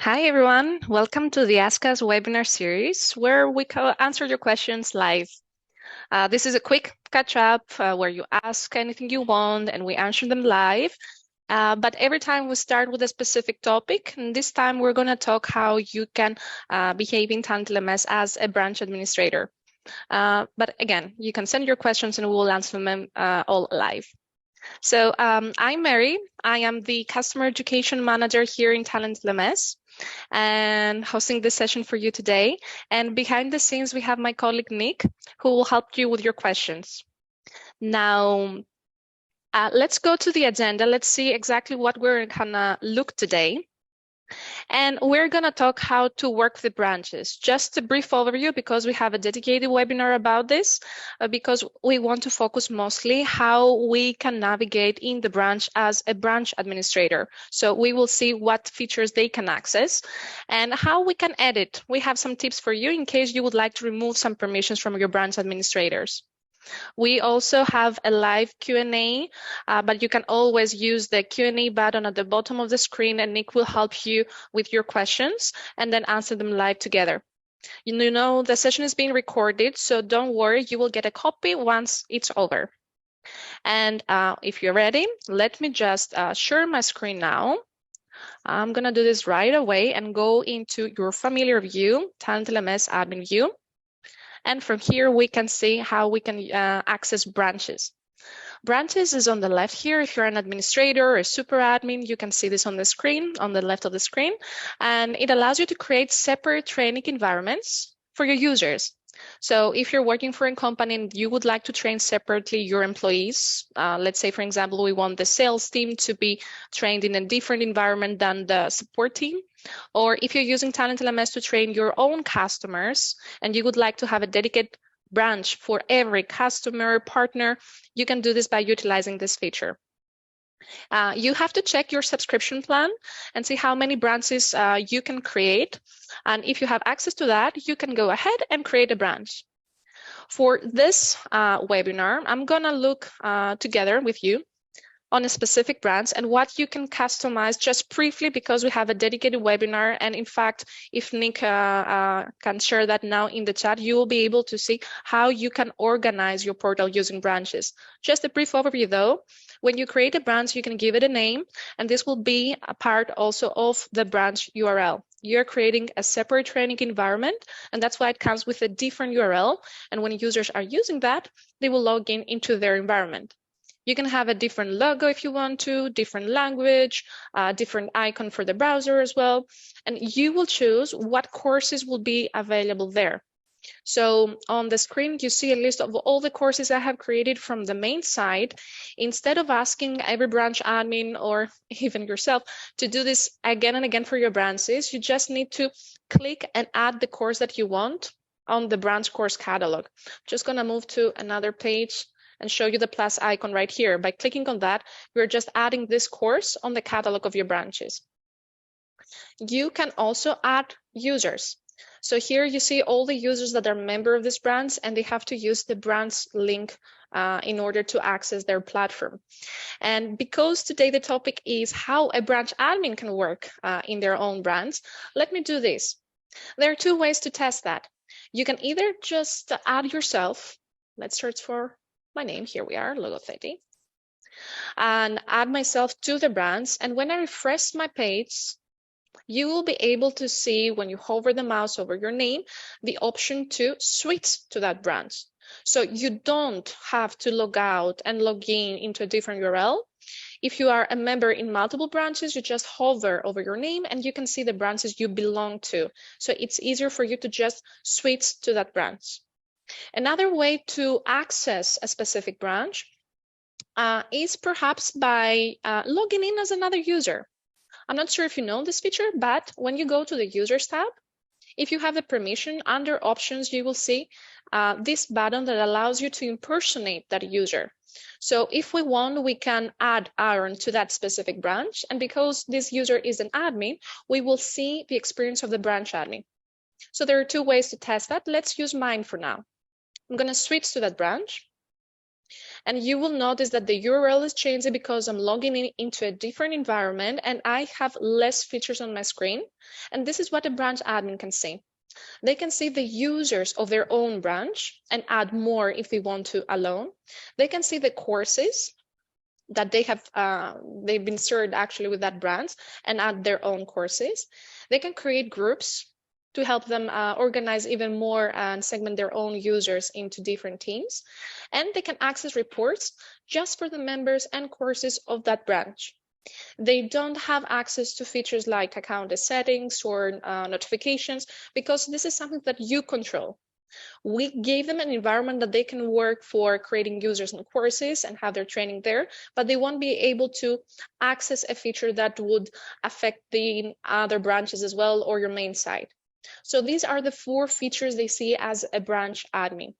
Hi, everyone. Welcome to the Ask Us webinar series where we answer your questions live. This is a quick catch up where you ask anything you want and we answer them live. But every time we start with a specific topic, and this time we're going to talk how you can behave in TalentLMS as a branch administrator. But again, you can send your questions and we will answer them all live. So I'm Mary. I am the Customer Education Manager here in TalentLMS and hosting this session for you today. And behind the scenes, we have my colleague Nick, who will help you with your questions. Now, let's go to the agenda. Let's see exactly what we're gonna look today. And we're going to talk how to work the branches. Just a brief overview because we have a dedicated webinar about this, because we want to focus mostly how we can navigate in the branch as a branch administrator. So we will see what features they can access and how we can edit. We have some tips for you in case you would like to remove some permissions from your branch administrators. We also have a live Q&A, but you can always use the Q&A button at the bottom of the screen and Nick will help you with your questions and then answer them live together. You know, the session is being recorded, so don't worry, you will get a copy once it's over. And if you're ready, let me just share my screen now. I'm going to do this right away and go into your familiar view, TalentLMS admin view. And from here, we can see how we can access branches. Branches is on the left here. If you're an administrator or a super admin, you can see this on the screen, on the left of the screen. And it allows you to create separate training environments for your users. So if you're working for a company and you would like to train separately your employees, let's say, for example, we want the sales team to be trained in a different environment than the support team. Or if you're using TalentLMS to train your own customers and you would like to have a dedicated branch for every customer partner, you can do this by utilizing this feature. You have to check your subscription plan and see how many branches you can create. And if you have access to that, you can go ahead and create a branch. For this webinar, I'm going to look together with you on a specific branch and what you can customize just briefly because we have a dedicated webinar. And in fact, if Nick can share that now in the chat, you will be able to see how you can organize your portal using branches. Just a brief overview though. When you create a branch, you can give it a name, and this will be a part also of the branch URL. You're creating a separate training environment, and that's why it comes with a different URL. And when users are using that, they will log in into their environment. You can have a different logo if you want to, different language, different icon for the browser as well. And you will choose what courses will be available there. So on the screen, you see a list of all the courses I have created from the main site. Instead of asking every branch admin or even yourself to do this again and again for your branches, you just need to click and add the course that you want on the branch course catalog. I'm just going to move to another page and show you the plus icon right here. By clicking on that, we're just adding this course on the catalog of your branches. You can also add users. So here you see all the users that are member of this branch, and they have to use the branch link in order to access their platform. And because today the topic is how a branch admin can work in their own branch, let me do this. There are two ways to test that. You can either just add yourself. Let's search for my name. Here we are, Logothetti, and add myself to the branch. And when I refresh my page, you will be able to see when you hover the mouse over your name, the option to switch to that branch. So you don't have to log out and log in into a different URL. If you are a member in multiple branches, you just hover over your name and you can see the branches you belong to. So it's easier for you to just switch to that branch. Another way to access a specific branch is perhaps by logging in as another user. I'm not sure if you know this feature, but when you go to the Users tab, if you have the permission under Options, you will see this button that allows you to impersonate that user. So if we want, we can add Aaron to that specific branch. And because this user is an admin, we will see the experience of the branch admin. So there are two ways to test that. Let's use mine for now. I'm going to switch to that branch. And you will notice that the URL is changing because I'm logging in into a different environment and I have less features on my screen. And this is what a branch admin can see. They can see the users of their own branch and add more if they want to alone. They can see the courses that they have they've been served actually with that brand and add their own courses. They can create groups to help them organize even more and segment their own users into different teams. And they can access reports just for the members and courses of that branch. They don't have access to features like account settings or notifications because this is something that you control. We gave them an environment that they can work for creating users and courses and have their training there, but they won't be able to access a feature that would affect the other branches as well or your main site. So these are the 4 features they see as a branch admin.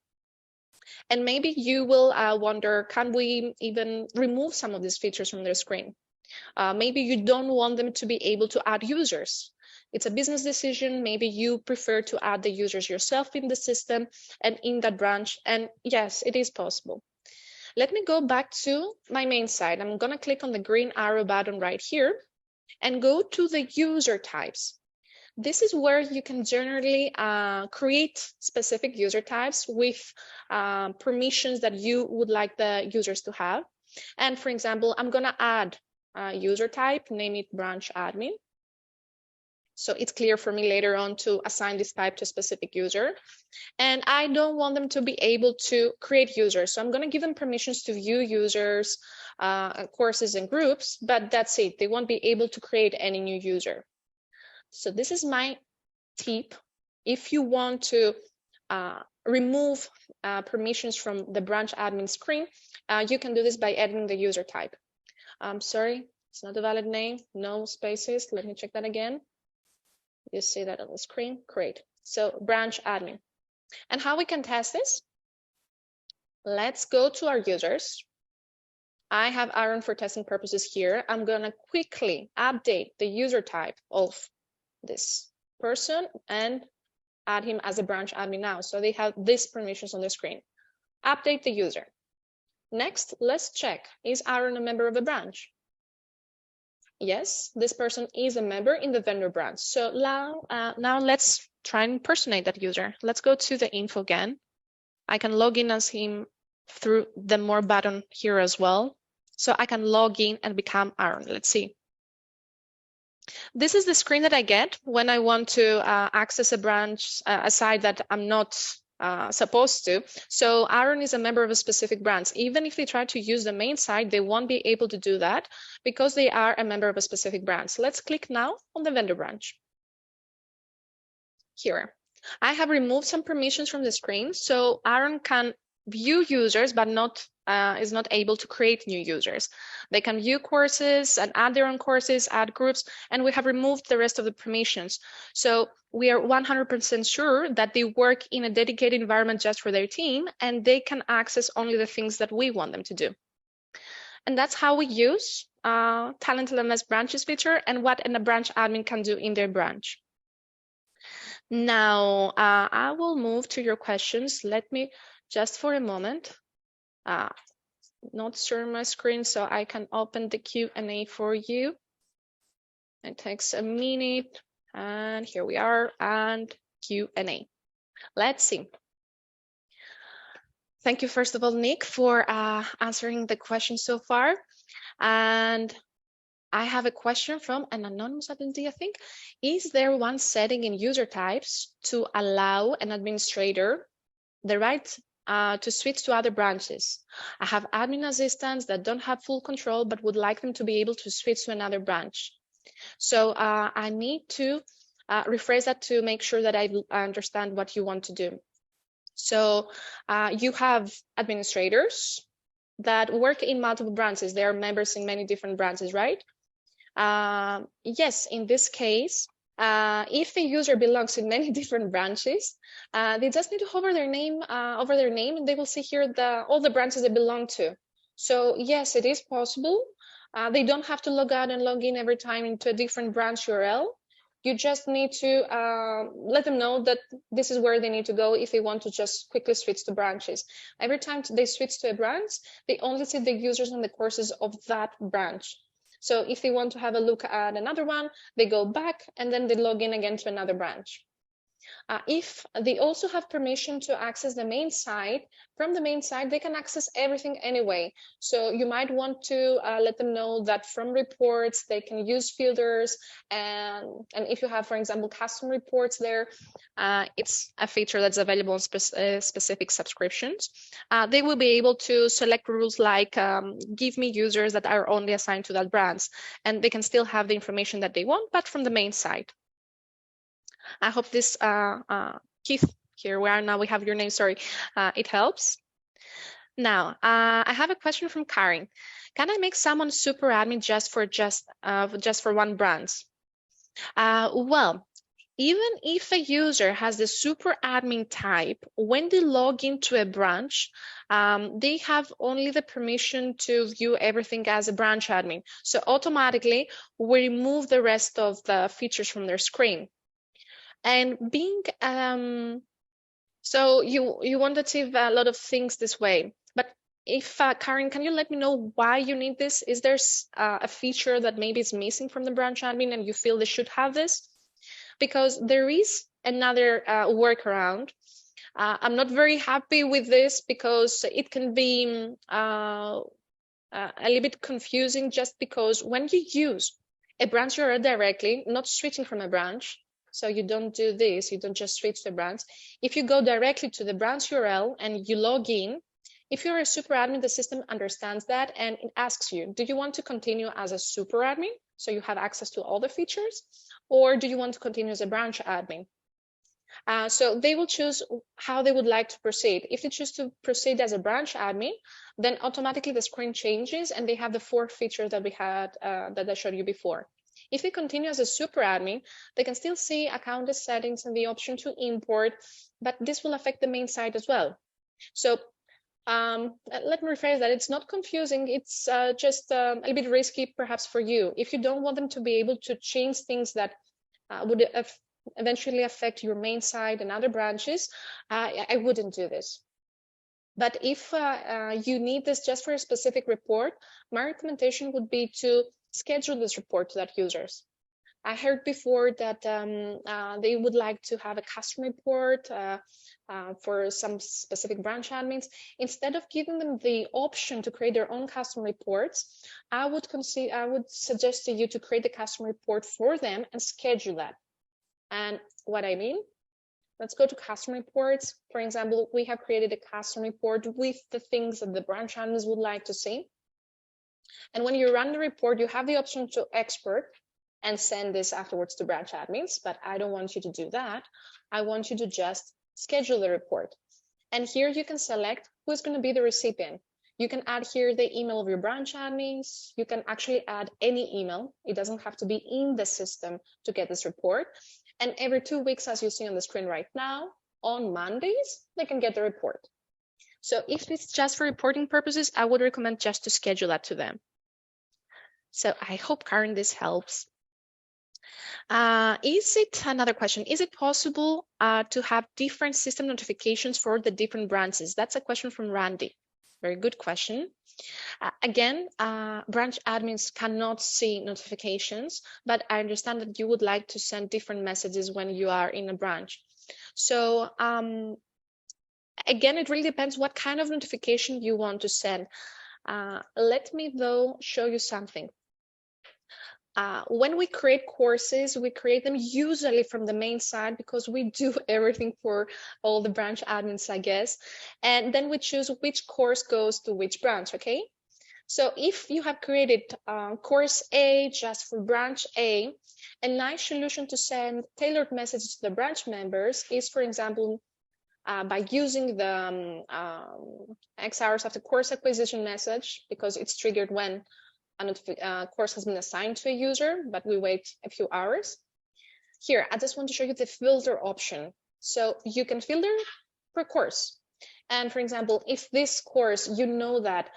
And maybe you will wonder, can we even remove some of these features from their screen? Maybe you don't want them to be able to add users. It's a business decision. Maybe you prefer to add the users yourself in the system and in that branch. And yes, it is possible. Let me go back to my main site. I'm going to click on the green arrow button right here and go to the user types. This is where you can generally create specific user types with permissions that you would like the users to have. And for example, I'm going to add a user type, name it branch admin. So it's clear for me later on to assign this type to a specific user. And I don't want them to be able to create users. So I'm going to give them permissions to view users, courses and groups, but that's it. They won't be able to create any new user. So this is my tip. If you want to remove permissions from the branch admin screen, you can do this by editing the user type. I'm sorry, it's not a valid name, no spaces. Let me check that again. You see that on the screen, great. So branch admin. And how we can test this? Let's go to our users. I have Aaron for testing purposes here. I'm gonna quickly update the user type of this person and add him as a branch admin now. So they have these permissions on the screen. Update the user. Next, let's check, is Aaron a member of a branch? Yes, this person is a member in the vendor branch. So now let's try and impersonate that user. Let's go to the info again. I can log in as him through the more button here as well. So I can log in and become Aaron. Let's see. This is the screen that I get when I want to access a branch, a site that I'm not supposed to. So Aaron is a member of a specific branch. Even if they try to use the main site, they won't be able to do that because they are a member of a specific branch. Let's click now on the vendor branch. Here, I have removed some permissions from the screen, so Aaron can view users, but is not able to create new users. They can view courses and add their own courses, add groups, and we have removed the rest of the permissions. So we are 100% sure that they work in a dedicated environment just for their team, and they can access only the things that we want them to do. And that's how we use TalentLMS branches feature and what a branch admin can do in their branch. Now, I will move to your questions. Let me just for a moment not share my screen so I can open the Q&A for you. It takes a minute, and here we are, and Q&A. Let's see. Thank you, first of all, Nick, for answering the question so far. And I have a question from an anonymous attendee, I think. Is there one setting in user types to allow an administrator the right to switch to other branches? I have admin assistants that don't have full control, but would like them to be able to switch to another branch. So I need to rephrase that to make sure that I understand what you want to do. So you have administrators that work in multiple branches. They are members in many different branches, right? Yes, in this case, if the user belongs in many different branches, they just need to hover their name over their name, and they will see here all the branches they belong to. So yes, it is possible. They don't have to log out and log in every time into a different branch URL. You just need to let them know that this is where they need to go if they want to just quickly switch to branches. Every time they switch to a branch, they only see the users and the courses of that branch. So if they want to have a look at another one, they go back and then they log in again to another branch. If they also have permission to access the main site, from the main site, they can access everything anyway. So you might want to let them know that from reports, they can use filters. And if you have, for example, custom reports there, it's a feature that's available on specific subscriptions. They will be able to select rules like give me users that are only assigned to that branch, and they can still have the information that they want, but from the main site. I hope this, Keith, here we are now, we have your name, sorry, it helps. Now, I have a question from Karen. Can I make someone super admin just for one branch? Well, even if a user has the super admin type, when they log into a branch, they have only the permission to view everything as a branch admin. So automatically, we remove the rest of the features from their screen. And being, so you want to achieve a lot of things this way. But if, Karen, can you let me know why you need this? Is there a feature that maybe is missing from the branch admin and you feel they should have this? Because there is another workaround. I'm not very happy with this because it can be a little bit confusing, just because when you use a branch URL directly, not switching from a branch, so you don't do this, you don't just switch to a branch. If you go directly to the branch URL and you log in, if you're a super admin, the system understands that and it asks you, do you want to continue as a super admin, so you have access to all the features, or do you want to continue as a branch admin? So they will choose how they would like to proceed. If they choose to proceed as a branch admin, then automatically the screen changes and they have the 4 features that we had that I showed you before. If they continue as a super admin, they can still see account settings and the option to import, but this will affect the main site as well. So let me rephrase that. It's not confusing. It's just a little bit risky perhaps for you. If you don't want them to be able to change things that would eventually affect your main site and other branches, I wouldn't do this. But if you need this just for a specific report, my recommendation would be to schedule this report to that users. I heard before that they would like to have a custom report for some specific branch admins. Instead of giving them the option to create their own custom reports, I would suggest to you to create the custom report for them and schedule that. And what I mean, let's go to custom reports. For example, we have created a custom report with the things that the branch admins would like to see. And when you run the report, you have the option to export and send this afterwards to branch admins, but I don't want you to do that. I want you to just schedule the report. And here you can select who's going to be the recipient. You can add here the email of your branch admins. You can actually add any email. It doesn't have to be in the system to get this report. And every 2 weeks, as you see on the screen right now, on Mondays, they can get the report. So if it's just for reporting purposes, I would recommend just to schedule that to them. So I hope, Karen, this helps. Another question, is it possible to have different system notifications for the different branches? That's a question from Randy. Very good question. Again, branch admins cannot see notifications, but I understand that you would like to send different messages when you are in a branch. So again, it really depends what kind of notification you want to send. Let me, though, show you something. When we create courses, we create them usually from the main site because we do everything for all the branch admins, I guess. And then we choose which course goes to which branch, okay? So if you have created course A just for branch A, a nice solution to send tailored messages to the branch members is, for example, by using the X hours after course acquisition message, because it's triggered when a course has been assigned to a user, but we wait a few hours. Here, I just want to show you the filter option. So you can filter per course. And for example, if this course, you know that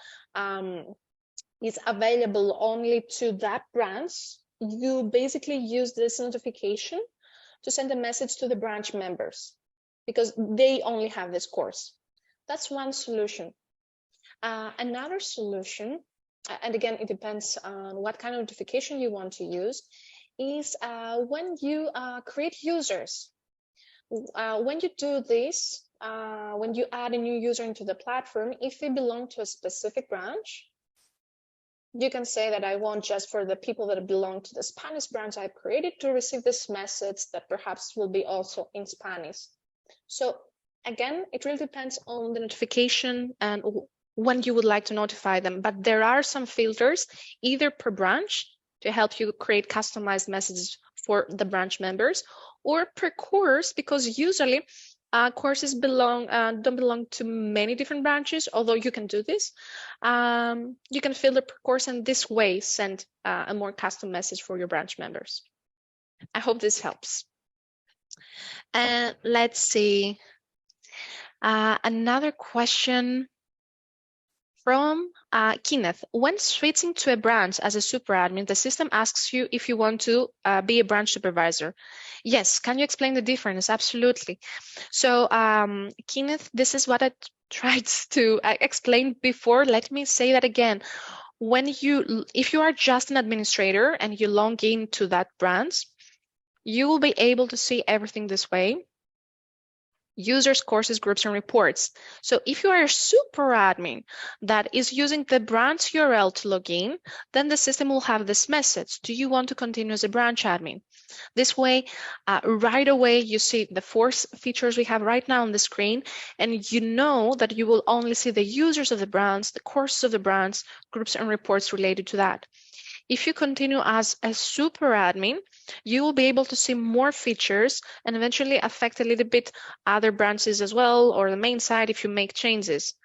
is available only to that branch, you basically use this notification to send a message to the branch members because they only have this course. That's one solution. Another solution, and again, it depends on what kind of notification you want to use, is when you create users. When you do this, when you add a new user into the platform, if they belong to a specific branch, you can say that I want just for the people that belong to the Spanish branch I've created to receive this message that perhaps will be also in Spanish. So again, it really depends on the notification and when you would like to notify them. But there are some filters either per branch to help you create customized messages for the branch members, or per course, because usually courses don't belong to many different branches, although you can do this. You can filter per course and this way send a more custom message for your branch members. I hope this helps. And let's see. Another question from Kenneth. When switching to a branch as a super admin, the system asks you if you want to be a branch supervisor. Yes, can you explain the difference? Absolutely. So Kenneth, this is what I tried to explain before. Let me say that again. If you are just an administrator and you log into that branch, you will be able to see everything this way: users, courses, groups, and reports. So if you are a super admin that is using the branch URL to log in, then the system will have this message: do you want to continue as a branch admin? This way, right away, you see the 4 features we have right now on the screen, and you know that you will only see the users of the branch, the courses of the branch, groups, and reports related to that. If you continue as a super admin, you will be able to see more features and eventually affect a little bit other branches as well, or the main site if you make changes.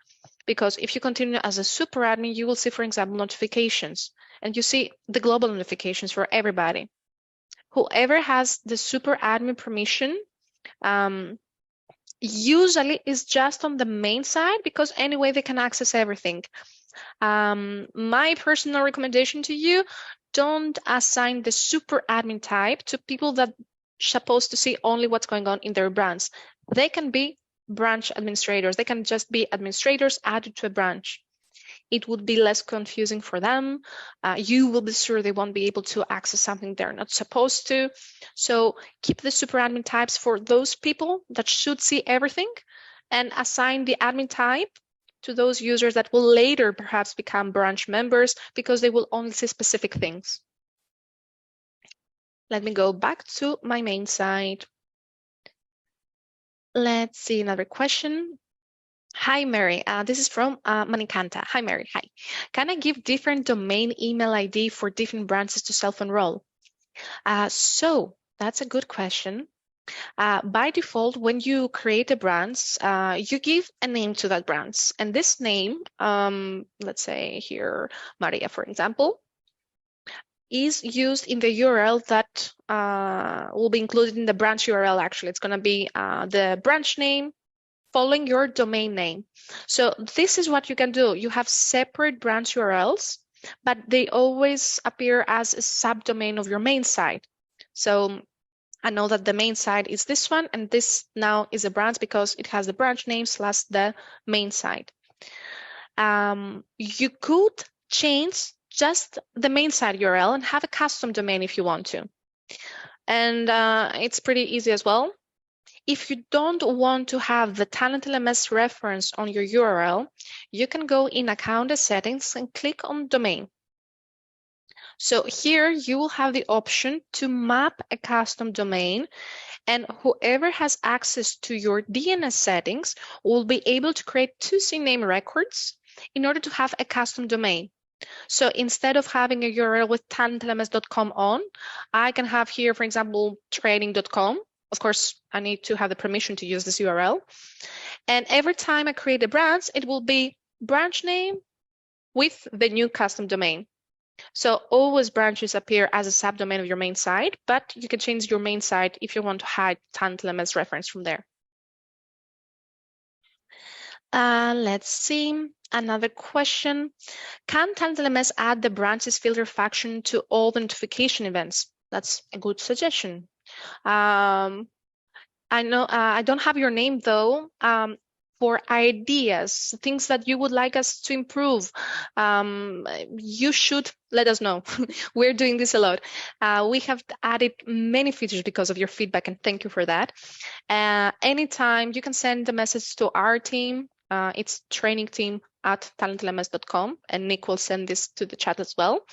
Because if you continue as a super admin, you will see, for example, notifications, and you see the global notifications for everybody. Whoever has the super admin permission usually is just on the main side, because anyway, they can access everything. My personal recommendation to you: don't assign the super admin type to people that are supposed to see only what's going on in their branch. They can be branch administrators. They can just be administrators added to a branch. It would be less confusing for them. You will be sure they won't be able to access something they're not supposed to. So keep the super admin types for those people that should see everything, and assign the admin type to those users that will later perhaps become branch members, because they will only see specific things. Let me go back to my main site. Let's see another question. Hi, Mary. This is from Manikanta. Hi, Mary. Hi. Can I give different domain email ID for different branches to self-enroll? So that's a good question. By default, when you create a branch, you give a name to that branch. And this name, let's say here, Maria, for example, is used in the URL that will be included in the branch URL. Actually, it's going to be the branch name following your domain name. So this is what you can do. You have separate branch URLs, but they always appear as a subdomain of your main site. So I know that the main site is this one, and this now is a branch because it has the branch name / the main site. You could change just the main site URL and have a custom domain if you want to. And it's pretty easy as well. If you don't want to have the TalentLMS reference on your URL, you can go in Account Settings and click on Domain. So here you will have the option to map a custom domain, and whoever has access to your DNS settings will be able to create 2 CNAME records in order to have a custom domain. So instead of having a URL with talentlms.com on, I can have here, for example, trading.com. Of course, I need to have the permission to use this URL. And every time I create a branch, it will be branch name with the new custom domain. So always branches appear as a subdomain of your main site, but you can change your main site if you want to hide TalentLMS reference from there. Let's see. Another question. Can TalentLMS add the branches filter function to all the notification events? That's a good suggestion. I know I don't have your name though. For ideas, things that you would like us to improve, you should let us know. We're doing this a lot. We have added many features because of your feedback, and thank you for that. Anytime you can send a message to our team. It's trainingteam@talentlms.com, and Nick will send this to the chat as well.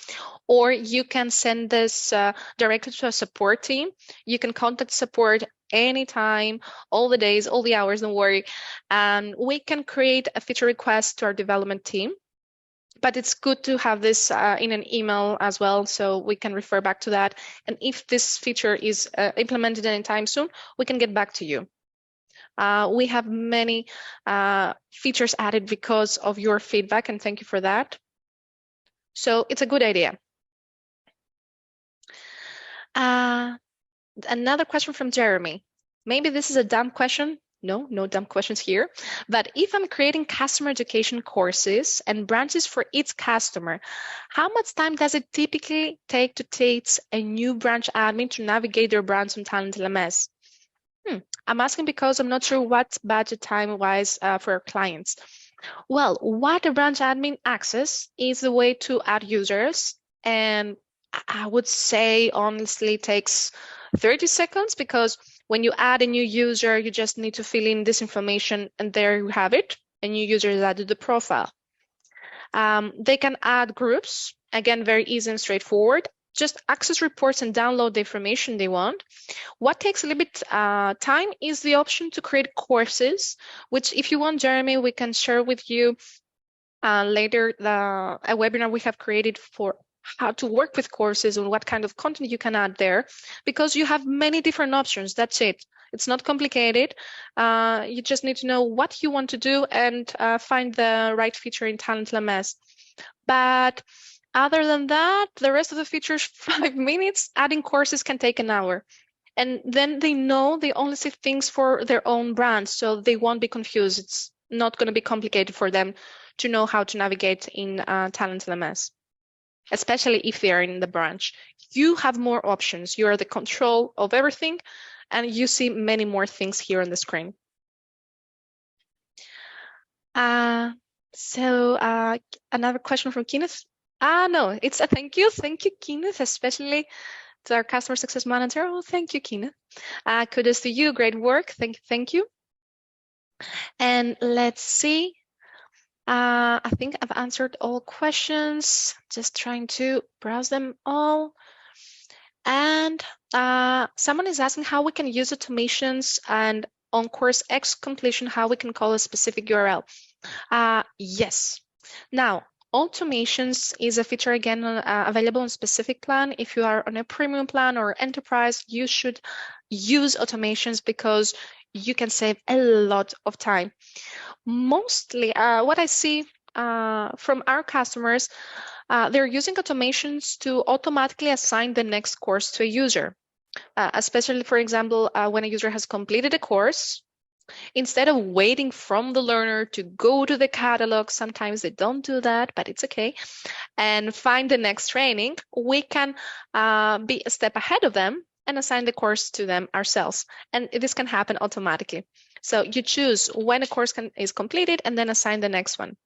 Or you can send this directly to a support team. You can contact support anytime, all the days, all the hours, don't worry. And we can create a feature request to our development team. But it's good to have this in an email as well, so we can refer back to that. And if this feature is implemented anytime soon, we can get back to you. We have many features added because of your feedback, and thank you for that. So it's a good idea. Another question from Jeremy. Maybe this is a dumb question. No dumb questions here. But if I'm creating customer education courses and branches for each customer, how much time does it typically take to teach a new branch admin to navigate their branch on TalentLMS? I'm asking because I'm not sure what budget time-wise for our clients. Well, what a branch admin access is the way to add users, and I would say honestly it takes 30 seconds, because when you add a new user, you just need to fill in this information, and there you have it. A new user is added to the profile. They can add groups, again, very easy and straightforward. Just access reports and download the information they want. What takes a little bit time is the option to create courses, which if you want, Jeremy, we can share with you later a webinar we have created for how to work with courses and what kind of content you can add there, because you have many different options. That's it. It's not complicated. You just need to know what you want to do and find the right feature in TalentLMS. But other than that, the rest of the features, 5 minutes. Adding courses can take an hour. And then they know they only see things for their own brand, so they won't be confused. It's not going to be complicated for them to know how to navigate in TalentLMS, especially if they are in the branch. You have more options. You are the control of everything, and you see many more things here on the screen. Another question from Kenneth. No, it's a thank you. Thank you, Kenneth, especially to our customer success manager. Oh, thank you, Kenneth. Kudos to you. Great work. Thank you. And let's see. I think I've answered all questions. Just trying to browse them all. And someone is asking how we can use automations, and on course X completion, how we can call a specific URL. Yes. Now, automations is a feature, again, available on specific plan. If you are on a premium plan or enterprise, you should use automations because you can save a lot of time. Mostly, what I see from our customers, they're using automations to automatically assign the next course to a user, especially, for example, when a user has completed a course. Instead of waiting from the learner to go to the catalog, sometimes they don't do that, but it's okay, and find the next training, we can be a step ahead of them and assign the course to them ourselves. And this can happen automatically. So you choose when a course is completed and then assign the next one.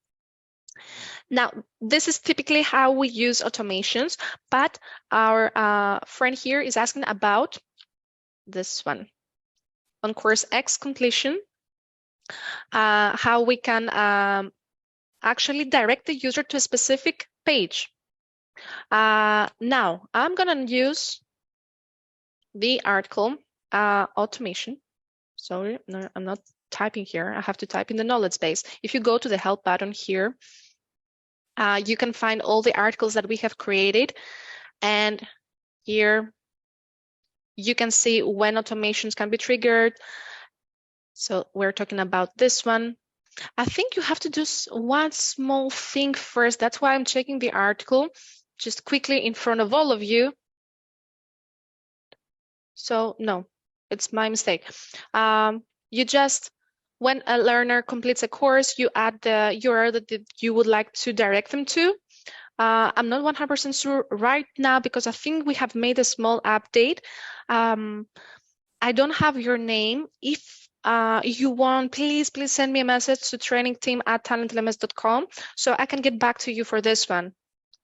Now, this is typically how we use automations, but our friend here is asking about this one. On course X completion, how we can actually direct the user to a specific page. Now, I'm going to use the article automation. Sorry, no, I'm not typing here. I have to type in the knowledge base. If you go to the help button here, you can find all the articles that we have created. And here, you can see when automations can be triggered. So we're talking about this one. I think you have to do one small thing first. That's why I'm checking the article just quickly in front of all of you. So no, it's my mistake. You just When a learner completes a course, you add the URL that you would like to direct them to. I'm not 100% sure right now because I think we have made a small update. I don't have your name. If you want, please send me a message to trainingteam@talentlms.com so I can get back to you for this one.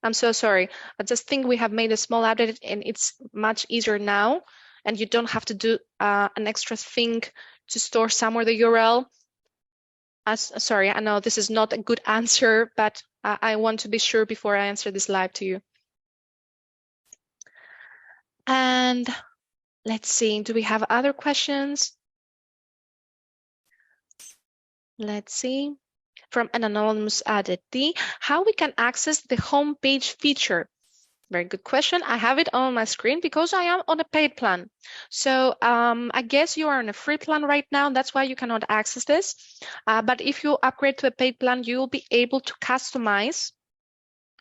I'm so sorry. I just think we have made a small update and it's much easier now. And you don't have to do an extra thing to store somewhere the URL. Sorry, I know this is not a good answer, but I want to be sure before I answer this live to you. And let's see, do we have other questions? Let's see. From an anonymous additee, how we can access the homepage feature? Very good question. I have it on my screen because I am on a paid plan. So I guess you are on a free plan right now. That's why you cannot access this. But if you upgrade to a paid plan, you will be able to customize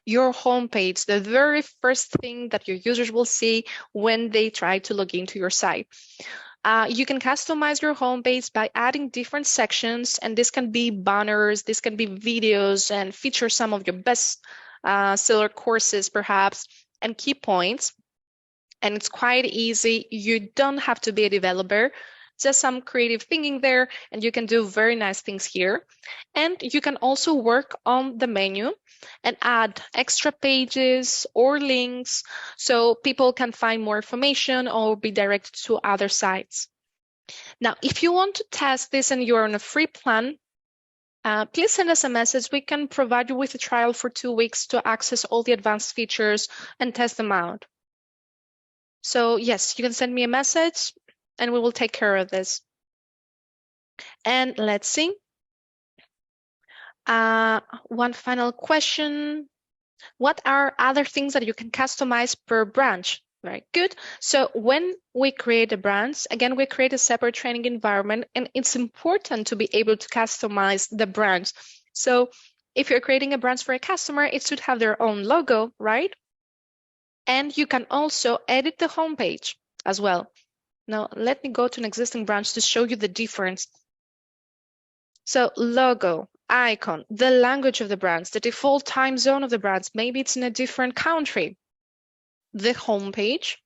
your homepage, the very first thing that your users will see when they try to log into your site. You can customize your homepage by adding different sections, and this can be banners, this can be videos, and feature some of your best seller courses, perhaps, and key points. And it's quite easy. You don't have to be a developer, just some creative thinking there, and you can do very nice things here. And you can also work on the menu and add extra pages or links so people can find more information or be directed to other sites. Now, if you want to test this and you're on a free plan, please send us a message. We can provide you with a trial for 2 weeks to access all the advanced features and test them out. So yes, you can send me a message and we will take care of this. And let's see. One final question. What are other things that you can customize per branch? Very good. So when we create a branch, again, we create a separate training environment, and it's important to be able to customize the branch. So if you're creating a branch for a customer, it should have their own logo, right? And you can also edit the homepage as well. Now, let me go to an existing branch to show you the difference. So logo, icon, the language of the branch, the default time zone of the branch, maybe it's in a different country. The homepage.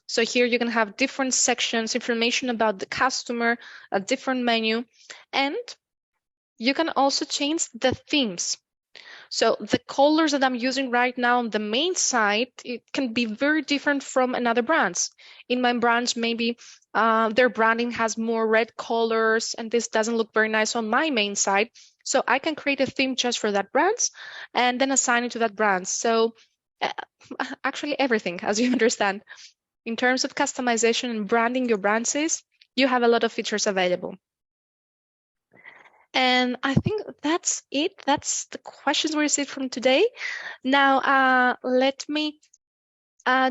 So here you can have different sections, information about the customer, a different menu, and you can also change the themes. So the colors that I'm using right now on the main site, it can be very different from another branch. In my branch, maybe their branding has more red colors, and this doesn't look very nice on my main site. So I can create a theme just for that branch and then assign it to that branch. So actually everything, as you understand. In terms of customization and branding your branches, you have a lot of features available. And I think that's it. That's the questions we received from today. Now, let me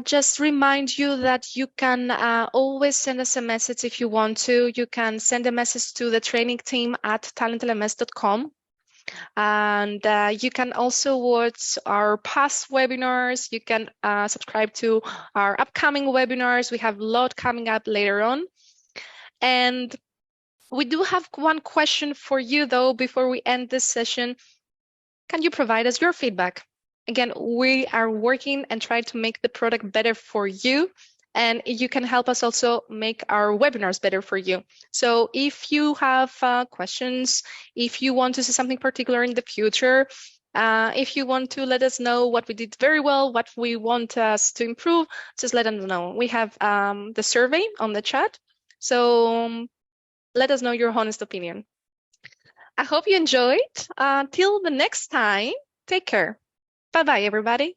just remind you that you can always send us a message if you want to. You can send a message to the training team at talentlms.com. And you can also watch our past webinars. You can subscribe to our upcoming webinars. We have a lot coming up later on. And we do have one question for you, though, before we end this session. Can you provide us your feedback? Again, we are working and trying to make the product better for you. And you can help us also make our webinars better for you. So if you have questions, if you want to see something particular in the future, if you want to let us know what we did very well, what we want us to improve, just let us know. We have the survey on the chat. So let us know your honest opinion. I hope you enjoyed. Till the next time, take care. Bye-bye, everybody.